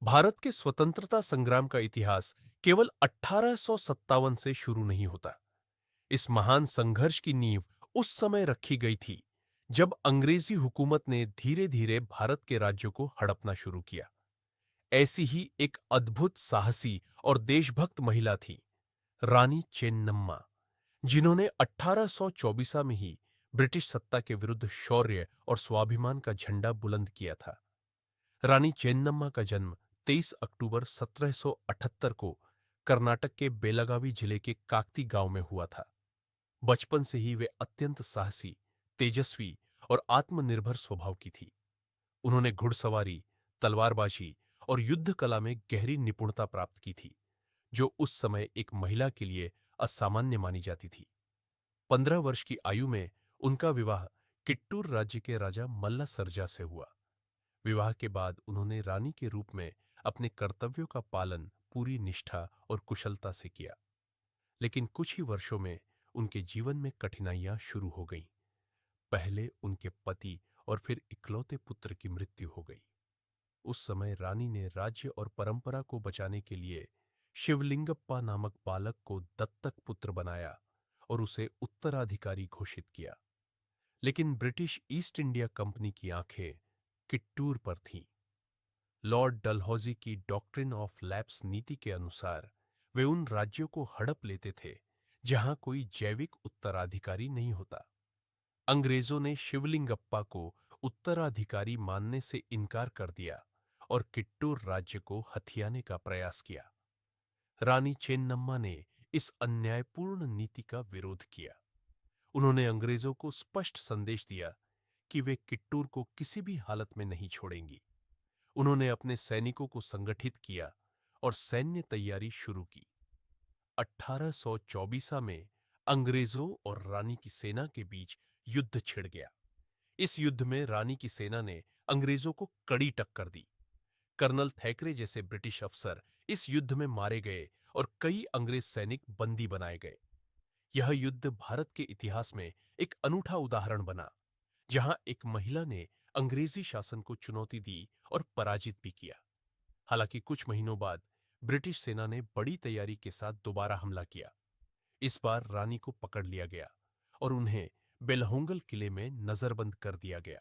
भारत के स्वतंत्रता संग्राम का इतिहास केवल 1857 से शुरू नहीं होता। इस महान संघर्ष की नींव उस समय रखी गई थी जब अंग्रेजी हुकूमत ने धीरे धीरे भारत के राज्यों को हड़पना शुरू किया। ऐसी ही एक अद्भुत साहसी और देशभक्त महिला थी रानी चेन्नम्मा, जिन्होंने 1824 में ही ब्रिटिश सत्ता के विरुद्ध शौर्य और स्वाभिमान का झंडा बुलंद किया था। रानी चेन्नम्मा का जन्म 23 अक्टूबर 1778 को कर्नाटक के बेलागावी जिले के काक्ती गांव में हुआ था। बचपन से ही वे अत्यंत साहसी, तेजस्वी और आत्मनिर्भर स्वभाव की थी। उन्होंने घुड़सवारी, तलवारबाजी और युद्ध कला में गहरी निपुणता प्राप्त की थी, जो उस समय एक महिला के लिए असामान्य मानी जाती थी। 15 वर्ष की आयु में उनका विवाह किट्टूर राज्य के राजा मल्ला सर्जा से हुआ। विवाह के बाद उन्होंने रानी के रूप में अपने कर्तव्यों का पालन पूरी निष्ठा और कुशलता से किया। लेकिन कुछ ही वर्षों में उनके जीवन में कठिनाइयां शुरू हो गईं। पहले उनके पति और फिर इकलौते पुत्र की मृत्यु हो गई। उस समय रानी ने राज्य और परंपरा को बचाने के लिए शिवलिंगप्पा नामक बालक को दत्तक पुत्र बनाया और उसे उत्तराधिकारी घोषित किया। लेकिन ब्रिटिश ईस्ट इंडिया कंपनी की आंखें किट्टूर पर थीं। लॉर्ड डलहौजी की डॉक्ट्रिन ऑफ लैप्स नीति के अनुसार वे उन राज्यों को हड़प लेते थे जहां कोई जैविक उत्तराधिकारी नहीं होता। अंग्रेजों ने शिवलिंगप्पा को उत्तराधिकारी मानने से इनकार कर दिया और किट्टूर राज्य को हथियाने का प्रयास किया। रानी चेन्नम्मा ने इस अन्यायपूर्ण नीति का विरोध किया। उन्होंने अंग्रेजों को स्पष्ट संदेश दिया कि वे किट्टूर को किसी भी हालत में नहीं छोड़ेंगी। उन्होंने अपने सैनिकों को संगठित किया और सैन्य तैयारी शुरू की। 1824 में अंग्रेजों और रानी की सेना के बीच युद्ध छिड़ गया। इस युद्ध में रानी की सेना ने अंग्रेजों को कड़ी टक्कर दी। कर्नल थैकरे जैसे ब्रिटिश अफसर इस युद्ध में मारे गए और कई अंग्रेज सैनिक बंदी बनाए गए। यह युद्ध भारत के इतिहास में एक अनूठा उदाहरण बना, जहां एक महिला ने अंग्रेजी शासन को चुनौती दी और पराजित भी किया। हालांकि कुछ महीनों बाद ब्रिटिश सेना ने बड़ी तैयारी के साथ दोबारा हमला किया। इस बार रानी को पकड़ लिया गया और उन्हें बेलहोंगल किले में नजरबंद कर दिया गया।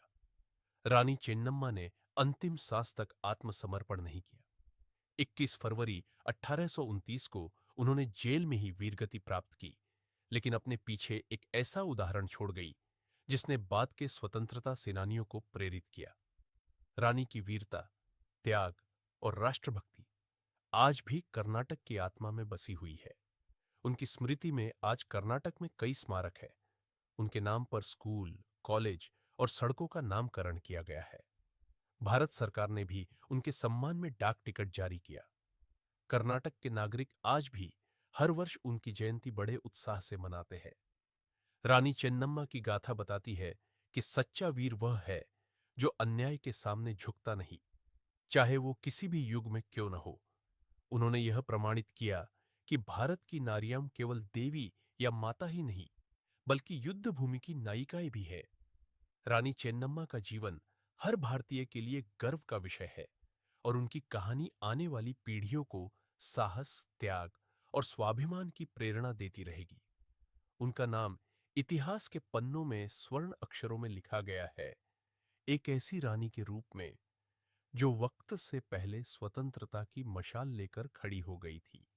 रानी चेन्नम्मा ने अंतिम सांस तक आत्मसमर्पण नहीं किया। 21 फरवरी 1829 को उन्होंने जेल में ही वीरगति प्राप्त की, लेकिन अपने पीछे एक ऐसा उदाहरण छोड़ गई जिसने बाद के स्वतंत्रता सेनानियों को प्रेरित किया। रानी की वीरता, त्याग और राष्ट्रभक्ति आज भी कर्नाटक की आत्मा में बसी हुई है। उनकी स्मृति में आज कर्नाटक में कई स्मारक है। उनके नाम पर स्कूल, कॉलेज और सड़कों का नामकरण किया गया है। भारत सरकार ने भी उनके सम्मान में डाक टिकट जारी किया। कर्नाटक के नागरिक आज भी हर वर्ष उनकी जयंती बड़े उत्साह से मनाते हैं। रानी चेन्नम्मा की गाथा बताती है कि सच्चा वीर वह है जो अन्याय के सामने झुकता नहीं, चाहे वो किसी भी युग में क्यों न हो। उन्होंने यह प्रमाणित किया कि भारत की नारियां केवल देवी या माता ही नहीं, बल्कि युद्ध भूमि की नायिकाएं भी है। रानी चेन्नम्मा का जीवन हर भारतीय के लिए गर्व का विषय है और उनकी कहानी आने वाली पीढ़ियों को साहस, त्याग और स्वाभिमान की प्रेरणा देती रहेगी। उनका नाम इतिहास के पन्नों में स्वर्ण अक्षरों में लिखा गया है, एक ऐसी रानी के रूप में जो वक्त से पहले स्वतंत्रता की मशाल लेकर खड़ी हो गई थी।